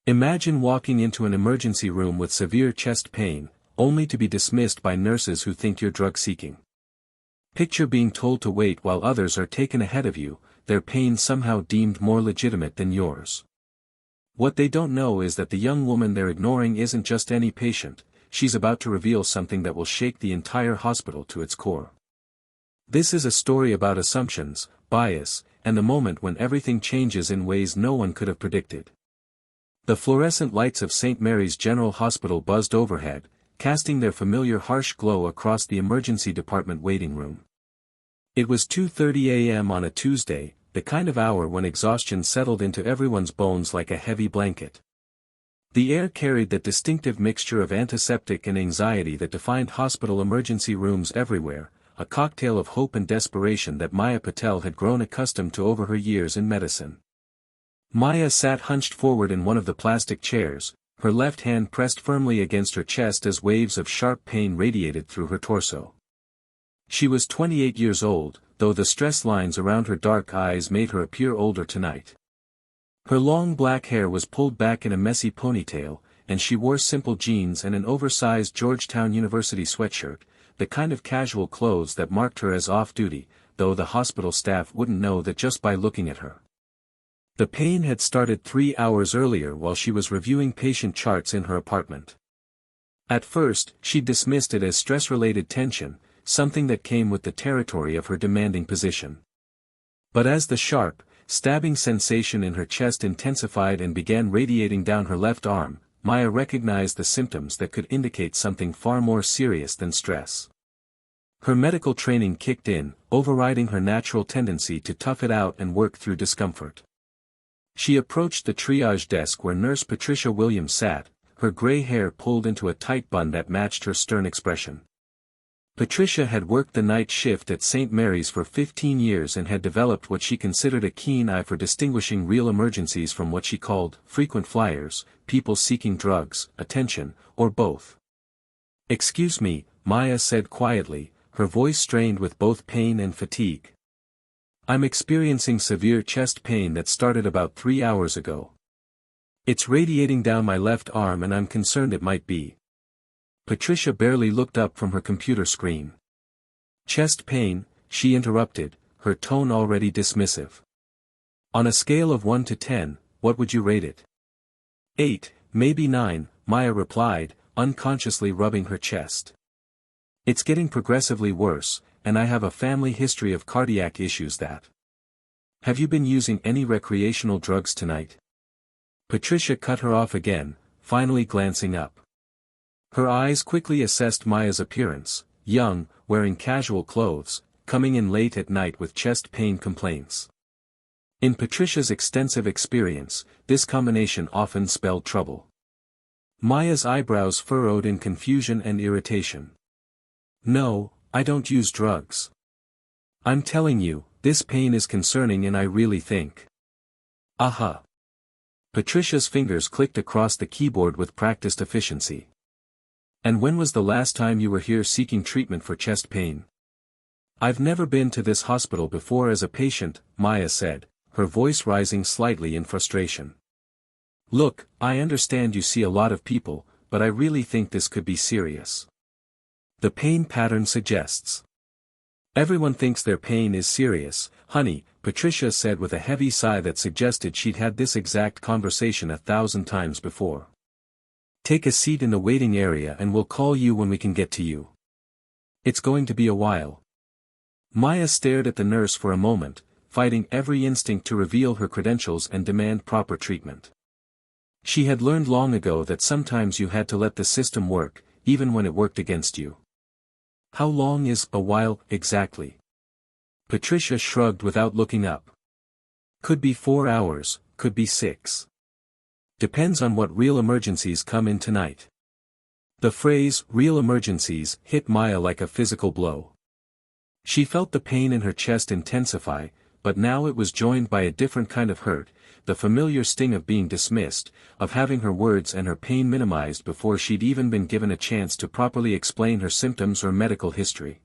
Imagine walking into an emergency room with severe chest pain, only to be dismissed by nurses who think you're drug-seeking. Picture being told to wait while others are taken ahead of you, their pain somehow deemed more legitimate than yours. What they don't know is that the young woman they're ignoring isn't just any patient, she's about to reveal something that will shake the entire hospital to its core. This is a story about assumptions, bias, and the moment when everything changes in ways no one could have predicted. The fluorescent lights of St. Mary's General Hospital buzzed overhead, casting their familiar harsh glow across the emergency department waiting room. It was 2:30 a.m. on a Tuesday, the kind of hour when exhaustion settled into everyone's bones like a heavy blanket. The air carried that distinctive mixture of antiseptic and anxiety that defined hospital emergency rooms everywhere, a cocktail of hope and desperation that Maya Patel had grown accustomed to over her years in medicine. Maya sat hunched forward in one of the plastic chairs, her left hand pressed firmly against her chest as waves of sharp pain radiated through her torso. She was 28 years old, though the stress lines around her dark eyes made her appear older tonight. Her long black hair was pulled back in a messy ponytail, and she wore simple jeans and an oversized Georgetown University sweatshirt, the kind of casual clothes that marked her as off-duty, though the hospital staff wouldn't know that just by looking at her. The pain had started 3 hours earlier while she was reviewing patient charts in her apartment. At first, she dismissed it as stress-related tension, something that came with the territory of her demanding position. But as the sharp, stabbing sensation in her chest intensified and began radiating down her left arm, Maya recognized the symptoms that could indicate something far more serious than stress. Her medical training kicked in, overriding her natural tendency to tough it out and work through discomfort. She approached the triage desk where Nurse Patricia Williams sat, her gray hair pulled into a tight bun that matched her stern expression. Patricia had worked the night shift at St. Mary's for 15 years and had developed what she considered a keen eye for distinguishing real emergencies from what she called frequent flyers, people seeking drugs, attention, or both. "Excuse me," Maya said quietly, her voice strained with both pain and fatigue. "I'm experiencing severe chest pain that started about 3 hours ago. It's radiating down my left arm and I'm concerned it might be." Patricia barely looked up from her computer screen. "Chest pain," she interrupted, her tone already dismissive. "On a scale of 1 to 10, what would you rate it?" 8, maybe 9, Maya replied, unconsciously rubbing her chest. "It's getting progressively worse, and I have a family history of cardiac issues that." "Have you been using any recreational drugs tonight?" Patricia cut her off again, finally glancing up. Her eyes quickly assessed Maya's appearance, young, wearing casual clothes, coming in late at night with chest pain complaints. In Patricia's extensive experience, this combination often spelled trouble. Maya's eyebrows furrowed in confusion and irritation. "No, I don't use drugs. I'm telling you, this pain is concerning and I really think." "Aha." Patricia's fingers clicked across the keyboard with practiced efficiency. "And when was the last time you were here seeking treatment for chest pain?" "I've never been to this hospital before as a patient," Maya said, her voice rising slightly in frustration. "Look, I understand you see a lot of people, but I really think this could be serious. The pain pattern suggests." "Everyone thinks their pain is serious, honey," Patricia said with a heavy sigh that suggested she'd had this exact conversation 1,000 times before. "Take a seat in the waiting area and we'll call you when we can get to you. It's going to be a while." Maya stared at the nurse for a moment, fighting every instinct to reveal her credentials and demand proper treatment. She had learned long ago that sometimes you had to let the system work, even when it worked against you. "How long is a while, exactly?" Patricia shrugged without looking up. "Could be 4 hours, could be 6. Depends on what real emergencies come in tonight." The phrase, real emergencies, hit Maya like a physical blow. She felt the pain in her chest intensify, but now it was joined by a different kind of hurt, the familiar sting of being dismissed, of having her words and her pain minimized before she'd even been given a chance to properly explain her symptoms or medical history.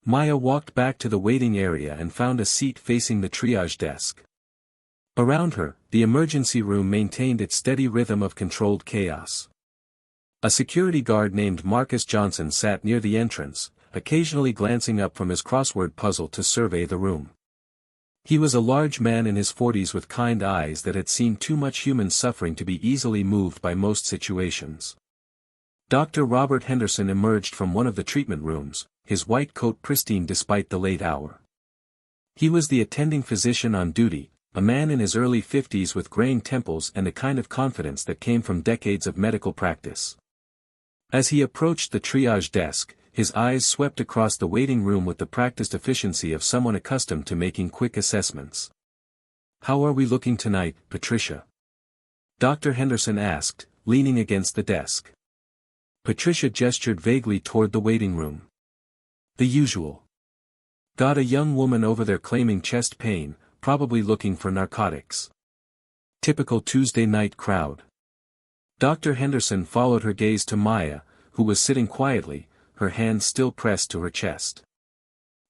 Maya walked back to the waiting area and found a seat facing the triage desk. Around her, the emergency room maintained its steady rhythm of controlled chaos. A security guard named Marcus Johnson sat near the entrance, occasionally glancing up from his crossword puzzle to survey the room. He was a large man in his 40s with kind eyes that had seen too much human suffering to be easily moved by most situations. Dr. Robert Henderson emerged from one of the treatment rooms, his white coat pristine despite the late hour. He was the attending physician on duty, a man in his early 50s with graying temples and a kind of confidence that came from decades of medical practice. As he approached the triage desk, his eyes swept across the waiting room with the practiced efficiency of someone accustomed to making quick assessments. "How are we looking tonight, Patricia?" Dr. Henderson asked, leaning against the desk. Patricia gestured vaguely toward the waiting room. "The usual. Got a young woman over there claiming chest pain, probably looking for narcotics. Typical Tuesday night crowd." Dr. Henderson followed her gaze to Maya, who was sitting quietly, her hands still pressed to her chest.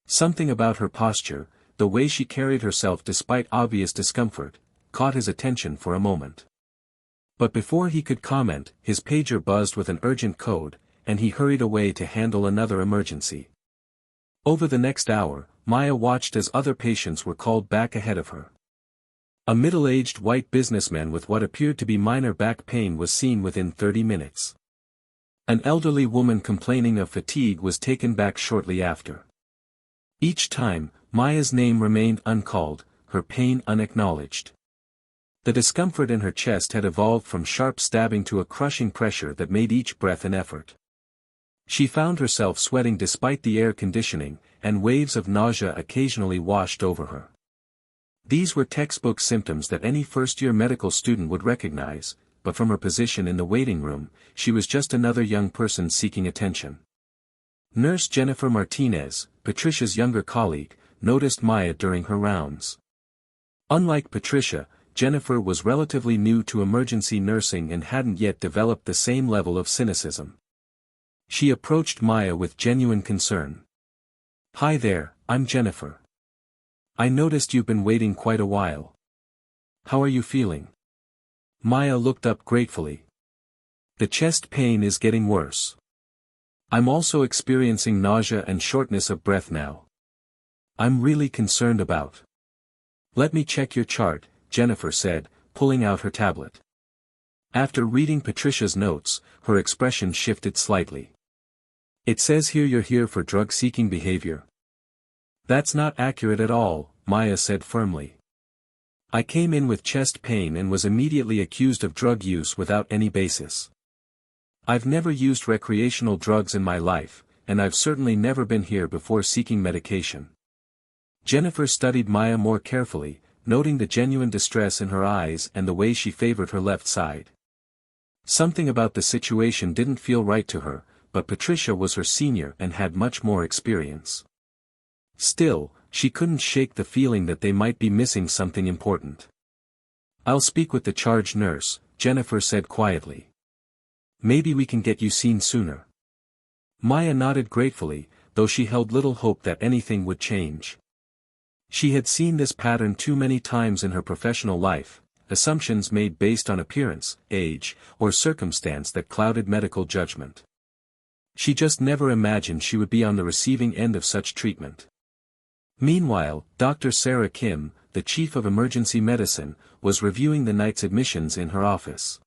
Something about her posture, the way she carried herself despite obvious discomfort, caught his attention for a moment. But before he could comment, his pager buzzed with an urgent code, and he hurried away to handle another emergency. Over the next hour, Maya watched as other patients were called back ahead of her. A middle-aged white businessman with what appeared to be minor back pain was seen within 30 minutes. An elderly woman complaining of fatigue was taken back shortly after. Each time, Maya's name remained uncalled, her pain unacknowledged. The discomfort in her chest had evolved from sharp stabbing to a crushing pressure that made each breath an effort. She found herself sweating despite the air conditioning, and waves of nausea occasionally washed over her. These were textbook symptoms that any first-year medical student would recognize, but from her position in the waiting room, she was just another young person seeking attention. Nurse Jennifer Martinez, Patricia's younger colleague, noticed Maya during her rounds. Unlike Patricia, Jennifer was relatively new to emergency nursing and hadn't yet developed the same level of cynicism. She approached Maya with genuine concern. "Hi there, I'm Jennifer. I noticed you've been waiting quite a while. How are you feeling?" Maya looked up gratefully. "The chest pain is getting worse. I'm also experiencing nausea and shortness of breath now. I'm really concerned about." "Let me check your chart," Jennifer said, pulling out her tablet. After reading Patricia's notes, her expression shifted slightly. "It says here you're here for drug-seeking behavior." "That's not accurate at all," Maya said firmly. "I came in with chest pain and was immediately accused of drug use without any basis. I've never used recreational drugs in my life, and I've certainly never been here before seeking medication." Jennifer studied Maya more carefully, noting the genuine distress in her eyes and the way she favored her left side. Something about the situation didn't feel right to her, but Patricia was her senior and had much more experience. Still, she couldn't shake the feeling that they might be missing something important. "I'll speak with the charge nurse," Jennifer said quietly. "Maybe we can get you seen sooner." Maya nodded gratefully, though she held little hope that anything would change. She had seen this pattern too many times in her professional life, assumptions made based on appearance, age, or circumstance that clouded medical judgment. She just never imagined she would be on the receiving end of such treatment. Meanwhile, Dr. Sarah Kim, the chief of emergency medicine, was reviewing the night's admissions in her office.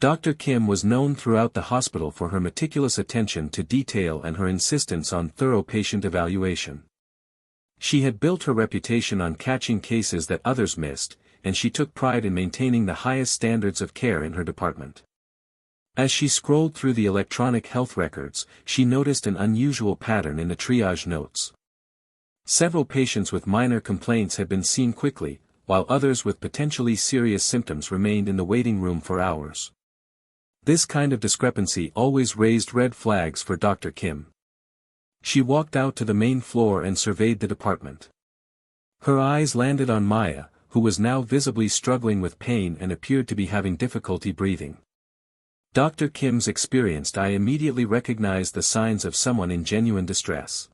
Dr. Kim was known throughout the hospital for her meticulous attention to detail and her insistence on thorough patient evaluation. She had built her reputation on catching cases that others missed, and she took pride in maintaining the highest standards of care in her department. As she scrolled through the electronic health records, she noticed an unusual pattern in the triage notes. Several patients with minor complaints had been seen quickly, while others with potentially serious symptoms remained in the waiting room for hours. This kind of discrepancy always raised red flags for Dr. Kim. She walked out to the main floor and surveyed the department. Her eyes landed on Maya, who was now visibly struggling with pain and appeared to be having difficulty breathing. Dr. Kim's experienced eye immediately recognized the signs of someone in genuine distress.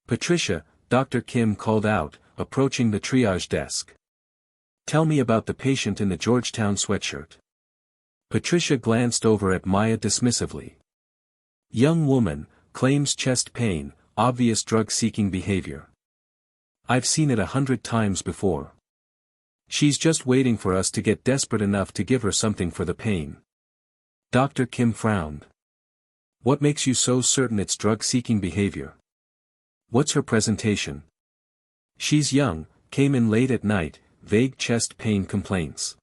"Patricia," Dr. Kim called out, approaching the triage desk. Tell me about the patient in the Georgetown sweatshirt. Patricia glanced over at Maya dismissively. Young woman, claims chest pain, obvious drug-seeking behavior. I've seen it 100 times before. She's just waiting for us to get desperate enough to give her something for the pain. Dr. Kim frowned. What makes you so certain it's drug-seeking behavior? What's her presentation? She's young, came in late at night, vague chest pain complaints.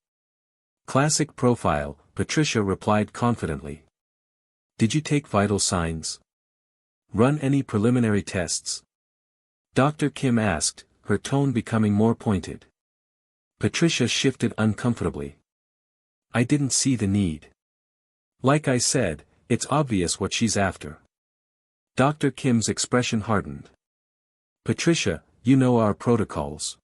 Classic profile, Patricia replied confidently. Did you take vital signs? Run any preliminary tests? Dr. Kim asked, her tone becoming more pointed. Patricia shifted uncomfortably. I didn't see the need. Like I said, it's obvious what she's after. Dr. Kim's expression hardened. Patricia, you know our protocols.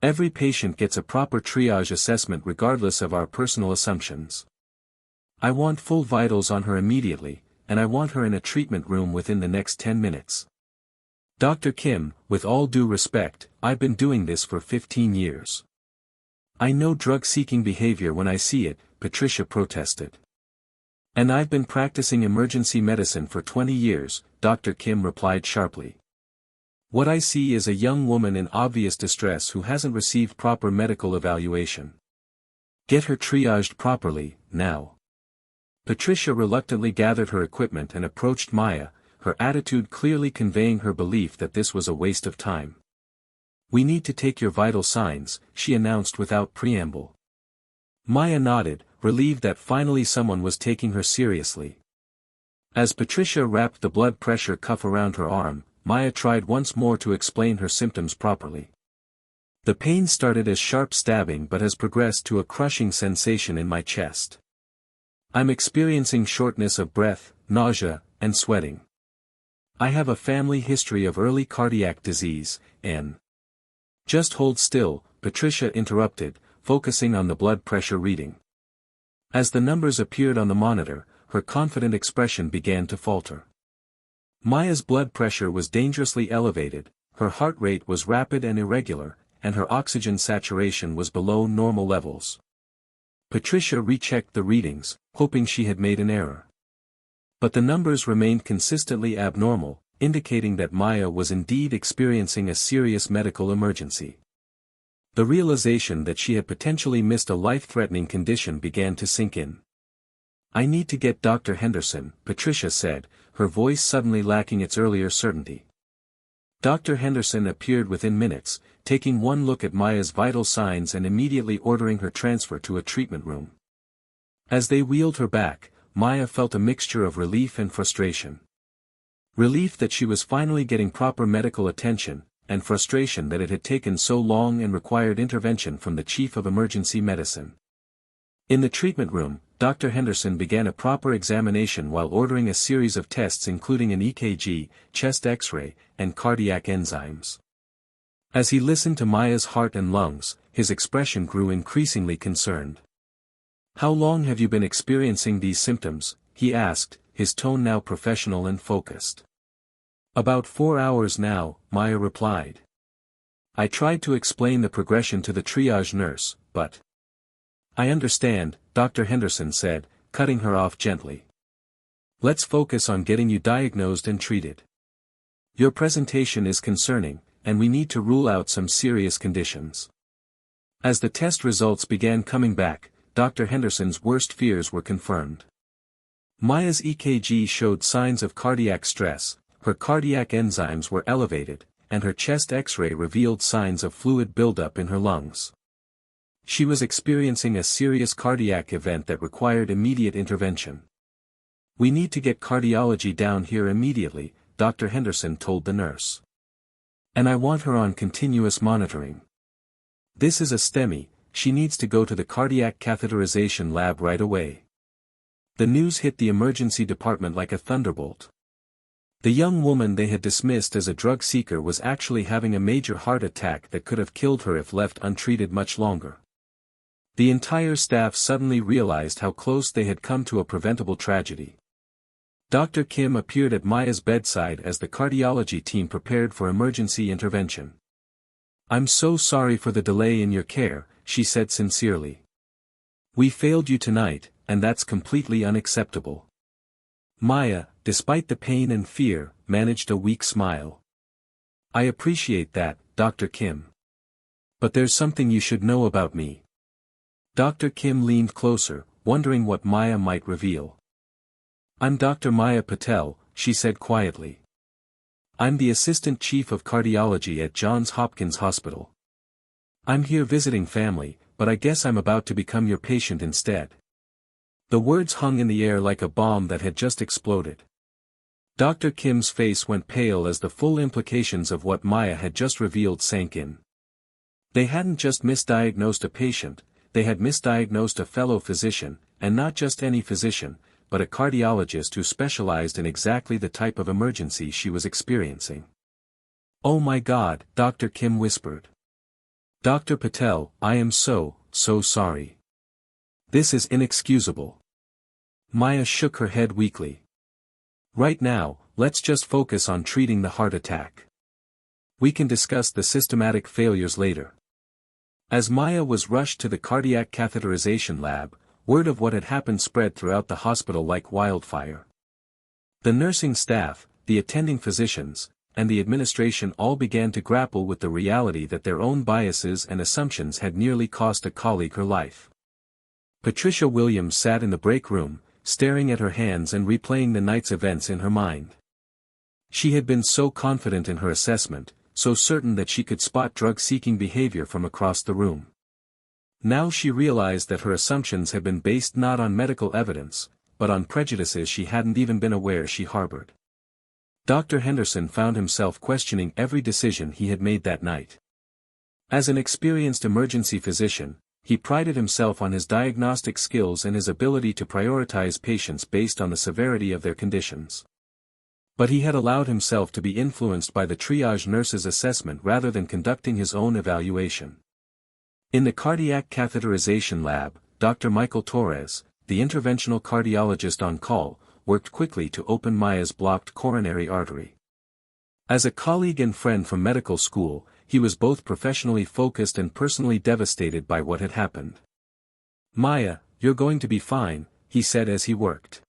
Every patient gets a proper triage assessment regardless of our personal assumptions. I want full vitals on her immediately, and I want her in a treatment room within the next 10 minutes. Dr. Kim, with all due respect, I've been doing this for 15 years. I know drug-seeking behavior when I see it, Patricia protested. And I've been practicing emergency medicine for 20 years, Dr. Kim replied sharply. What I see is a young woman in obvious distress who hasn't received proper medical evaluation. Get her triaged properly, now. Patricia reluctantly gathered her equipment and approached Maya, her attitude clearly conveying her belief that this was a waste of time. We need to take your vital signs, she announced without preamble. Maya nodded, relieved that finally someone was taking her seriously. As Patricia wrapped the blood pressure cuff around her arm, Maya tried once more to explain her symptoms properly. The pain started as sharp stabbing but has progressed to a crushing sensation in my chest. I'm experiencing shortness of breath, nausea, and sweating. I have a family history of early cardiac disease, and... Just hold still, Patricia interrupted, focusing on the blood pressure reading. As the numbers appeared on the monitor, her confident expression began to falter. Maya's blood pressure was dangerously elevated, her heart rate was rapid and irregular, and her oxygen saturation was below normal levels. Patricia rechecked the readings, hoping she had made an error. But the numbers remained consistently abnormal, indicating that Maya was indeed experiencing a serious medical emergency. The realization that she had potentially missed a life-threatening condition began to sink in. I need to get Dr. Henderson, Patricia said, her voice suddenly lacking its earlier certainty. Dr. Henderson appeared within minutes, taking one look at Maya's vital signs and immediately ordering her transfer to a treatment room. As they wheeled her back, Maya felt a mixture of relief and frustration. Relief that she was finally getting proper medical attention, and frustration that it had taken so long and required intervention from the chief of emergency medicine. In the treatment room, Dr. Henderson began a proper examination while ordering a series of tests including an EKG, chest X-ray, and cardiac enzymes. As he listened to Maya's heart and lungs, his expression grew increasingly concerned. How long have you been experiencing these symptoms? He asked, his tone now professional and focused. About 4 hours now, Maya replied. I tried to explain the progression to the triage nurse, but... I understand, Dr. Henderson said, cutting her off gently. Let's focus on getting you diagnosed and treated. Your presentation is concerning, and we need to rule out some serious conditions. As the test results began coming back, Dr. Henderson's worst fears were confirmed. Maya's EKG showed signs of cardiac stress, her cardiac enzymes were elevated, and her chest X-ray revealed signs of fluid buildup in her lungs. She was experiencing a serious cardiac event that required immediate intervention. We need to get cardiology down here immediately, Dr. Henderson told the nurse. And I want her on continuous monitoring. This is a STEMI, she needs to go to the cardiac catheterization lab right away. The news hit the emergency department like a thunderbolt. The young woman they had dismissed as a drug seeker was actually having a major heart attack that could have killed her if left untreated much longer. The entire staff suddenly realized how close they had come to a preventable tragedy. Dr. Kim appeared at Maya's bedside as the cardiology team prepared for emergency intervention. I'm so sorry for the delay in your care, she said sincerely. We failed you tonight, and that's completely unacceptable. Maya, despite the pain and fear, managed a weak smile. I appreciate that, Dr. Kim. But there's something you should know about me. Dr. Kim leaned closer, wondering what Maya might reveal. I'm Dr. Maya Patel, she said quietly. I'm the Assistant Chief of Cardiology at Johns Hopkins Hospital. I'm here visiting family, but I guess I'm about to become your patient instead. The words hung in the air like a bomb that had just exploded. Dr. Kim's face went pale as the full implications of what Maya had just revealed sank in. They hadn't just misdiagnosed a patient, they had misdiagnosed a fellow physician, and not just any physician, but a cardiologist who specialized in exactly the type of emergency she was experiencing. Oh my God, Dr. Kim whispered. Dr. Patel, I am so sorry. This is inexcusable. Maya shook her head weakly. Right now, let's just focus on treating the heart attack. We can discuss the systematic failures later. As Maya was rushed to the cardiac catheterization lab, word of what had happened spread throughout the hospital like wildfire. The nursing staff, the attending physicians, and the administration all began to grapple with the reality that their own biases and assumptions had nearly cost a colleague her life. Patricia Williams sat in the break room, staring at her hands and replaying the night's events in her mind. She had been so confident in her assessment, so certain that she could spot drug-seeking behavior from across the room. Now she realized that her assumptions had been based not on medical evidence, but on prejudices she hadn't even been aware she harbored. Dr. Henderson found himself questioning every decision he had made that night. As an experienced emergency physician, he prided himself on his diagnostic skills and his ability to prioritize patients based on the severity of their conditions. But he had allowed himself to be influenced by the triage nurse's assessment rather than conducting his own evaluation. In the cardiac catheterization lab, Dr. Michael Torres, the interventional cardiologist on call, worked quickly to open Maya's blocked coronary artery. As a colleague and friend from medical school, he was both professionally focused and personally devastated by what had happened. Maya, you're going to be fine, he said as he worked.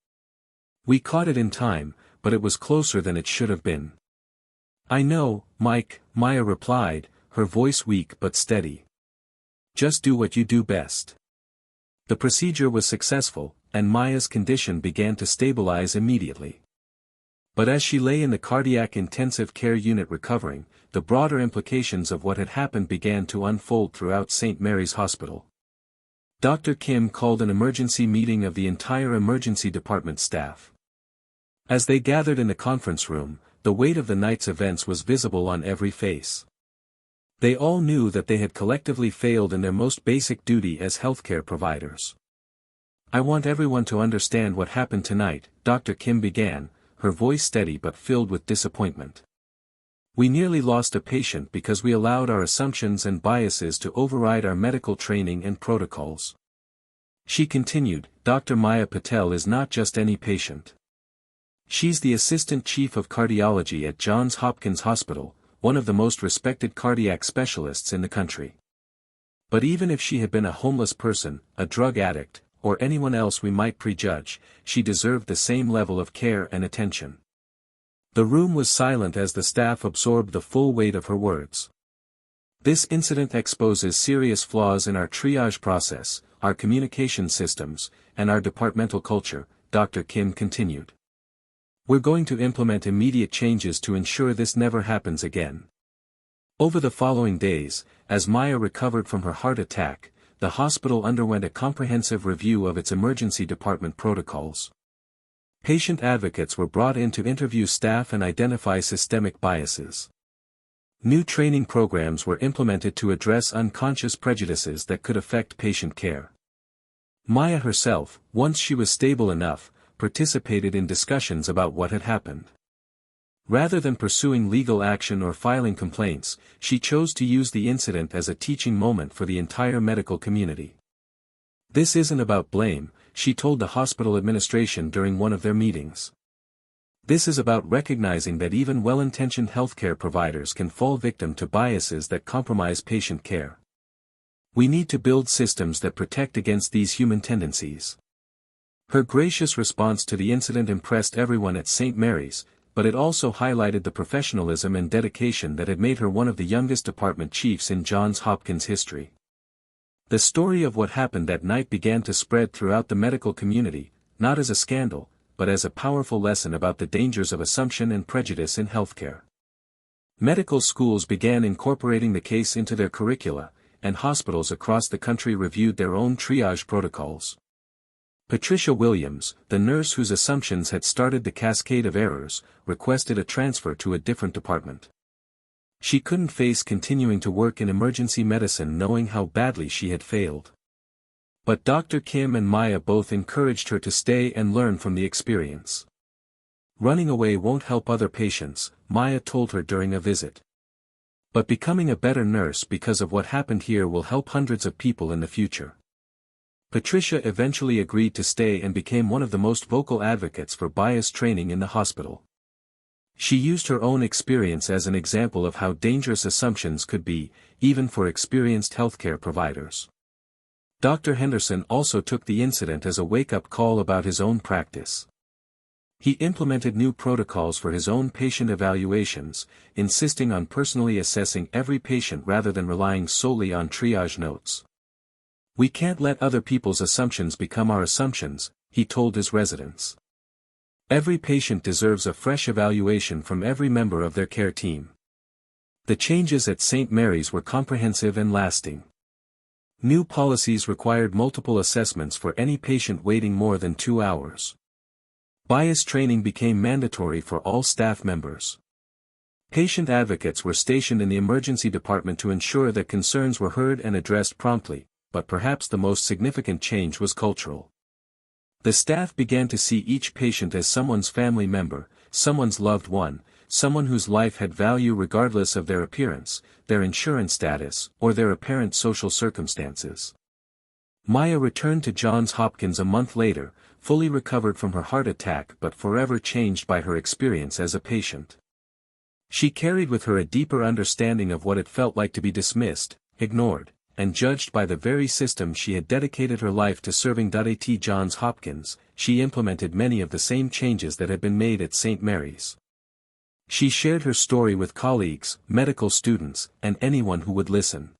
We caught it in time, but it was closer than it should have been. I know, Mike, Maya replied, her voice weak but steady. Just do what you do best. The procedure was successful, and Maya's condition began to stabilize immediately. But as she lay in the cardiac intensive care unit recovering, the broader implications of what had happened began to unfold throughout St. Mary's Hospital. Dr. Kim called an emergency meeting of the entire emergency department staff. As they gathered in the conference room, the weight of the night's events was visible on every face. They all knew that they had collectively failed in their most basic duty as healthcare providers. I want everyone to understand what happened tonight, Dr. Kim began, her voice steady but filled with disappointment. We nearly lost a patient because we allowed our assumptions and biases to override our medical training and protocols. She continued, Dr. Maya Patel is not just any patient. She's the Assistant Chief of Cardiology at Johns Hopkins Hospital, one of the most respected cardiac specialists in the country. But even if she had been a homeless person, a drug addict, or anyone else we might prejudge, she deserved the same level of care and attention. The room was silent as the staff absorbed the full weight of her words. This incident exposes serious flaws in our triage process, our communication systems, and our departmental culture, Dr. Kim continued. We're going to implement immediate changes to ensure this never happens again. Over the following days, as Maya recovered from her heart attack, the hospital underwent a comprehensive review of its emergency department protocols. Patient advocates were brought in to interview staff and identify systemic biases. New training programs were implemented to address unconscious prejudices that could affect patient care. Maya herself, once she was stable enough, participated in discussions about what had happened. Rather than pursuing legal action or filing complaints, she chose to use the incident as a teaching moment for the entire medical community. This isn't about blame, she told the hospital administration during one of their meetings. This is about recognizing that even well-intentioned healthcare providers can fall victim to biases that compromise patient care. We need to build systems that protect against these human tendencies. Her gracious response to the incident impressed everyone at St. Mary's, but it also highlighted the professionalism and dedication that had made her one of the youngest department chiefs in Johns Hopkins history. The story of what happened that night began to spread throughout the medical community, not as a scandal, but as a powerful lesson about the dangers of assumption and prejudice in healthcare. Medical schools began incorporating the case into their curricula, and hospitals across the country reviewed their own triage protocols. Patricia Williams, the nurse whose assumptions had started the cascade of errors, requested a transfer to a different department. She couldn't face continuing to work in emergency medicine knowing how badly she had failed. But Dr. Kim and Maya both encouraged her to stay and learn from the experience. Running away won't help other patients, Maya told her during a visit. But becoming a better nurse because of what happened here will help hundreds of people in the future. Patricia eventually agreed to stay and became one of the most vocal advocates for bias training in the hospital. She used her own experience as an example of how dangerous assumptions could be, even for experienced healthcare providers. Dr. Henderson also took the incident as a wake-up call about his own practice. He implemented new protocols for his own patient evaluations, insisting on personally assessing every patient rather than relying solely on triage notes. "We can't let other people's assumptions become our assumptions," he told his residents. "Every patient deserves a fresh evaluation from every member of their care team." The changes at St. Mary's were comprehensive and lasting. New policies required multiple assessments for any patient waiting more than 2 hours. Bias training became mandatory for all staff members. Patient advocates were stationed in the emergency department to ensure that concerns were heard and addressed promptly, but perhaps the most significant change was cultural. The staff began to see each patient as someone's family member, someone's loved one, someone whose life had value regardless of their appearance, their insurance status, or their apparent social circumstances. Maya returned to Johns Hopkins a month later, fully recovered from her heart attack but forever changed by her experience as a patient. She carried with her a deeper understanding of what it felt like to be dismissed, ignored, and judged by the very system she had dedicated her life to serving. At Johns Hopkins, she implemented many of the same changes that had been made at St. Mary's. She shared her story with colleagues, medical students, and anyone who would listen.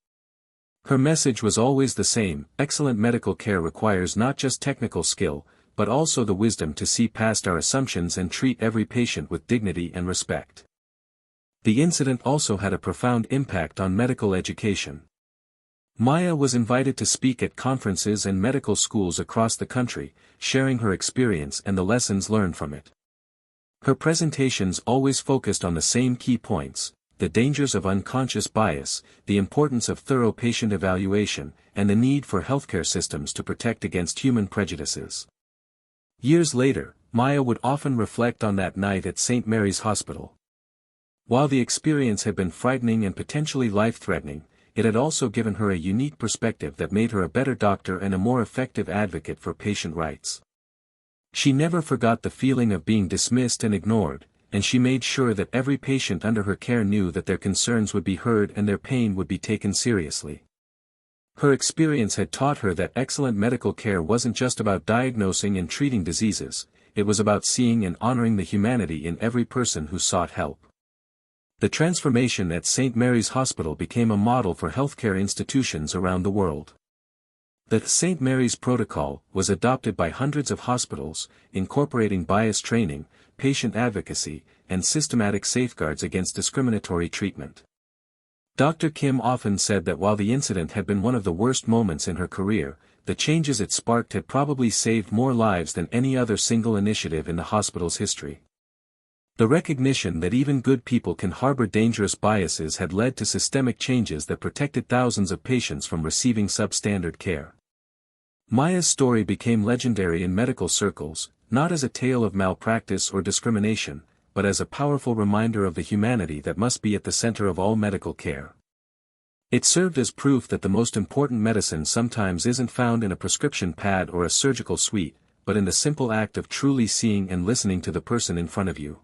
Her message was always the same: excellent medical care requires not just technical skill, but also the wisdom to see past our assumptions and treat every patient with dignity and respect. The incident also had a profound impact on medical education. Maya was invited to speak at conferences and medical schools across the country, sharing her experience and the lessons learned from it. Her presentations always focused on the same key points: the dangers of unconscious bias, the importance of thorough patient evaluation, and the need for healthcare systems to protect against human prejudices. Years later, Maya would often reflect on that night at St. Mary's Hospital. While the experience had been frightening and potentially life-threatening, it had also given her a unique perspective that made her a better doctor and a more effective advocate for patient rights. She never forgot the feeling of being dismissed and ignored, and she made sure that every patient under her care knew that their concerns would be heard and their pain would be taken seriously. Her experience had taught her that excellent medical care wasn't just about diagnosing and treating diseases, it was about seeing and honoring the humanity in every person who sought help. The transformation at St. Mary's Hospital became a model for healthcare institutions around the world. The St. Mary's Protocol was adopted by hundreds of hospitals, incorporating bias training, patient advocacy, and systematic safeguards against discriminatory treatment. Dr. Kim often said that while the incident had been one of the worst moments in her career, the changes it sparked had probably saved more lives than any other single initiative in the hospital's history. The recognition that even good people can harbor dangerous biases had led to systemic changes that protected thousands of patients from receiving substandard care. Maya's story became legendary in medical circles, not as a tale of malpractice or discrimination, but as a powerful reminder of the humanity that must be at the center of all medical care. It served as proof that the most important medicine sometimes isn't found in a prescription pad or a surgical suite, but in the simple act of truly seeing and listening to the person in front of you.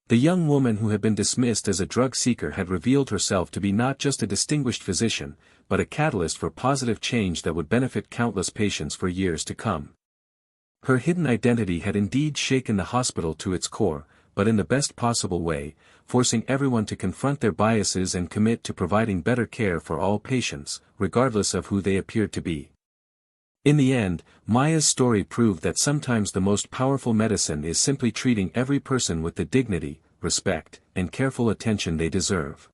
The young woman who had been dismissed as a drug seeker had revealed herself to be not just a distinguished physician, but a catalyst for positive change that would benefit countless patients for years to come. Her hidden identity had indeed shaken the hospital to its core, but in the best possible way, forcing everyone to confront their biases and commit to providing better care for all patients, regardless of who they appeared to be. In the end, Maya's story proved that sometimes the most powerful medicine is simply treating every person with the dignity, respect, and careful attention they deserve.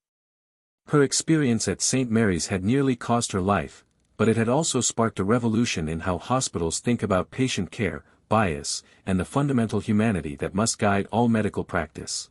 Her experience at St. Mary's had nearly cost her life, but it had also sparked a revolution in how hospitals think about patient care, bias, and the fundamental humanity that must guide all medical practice.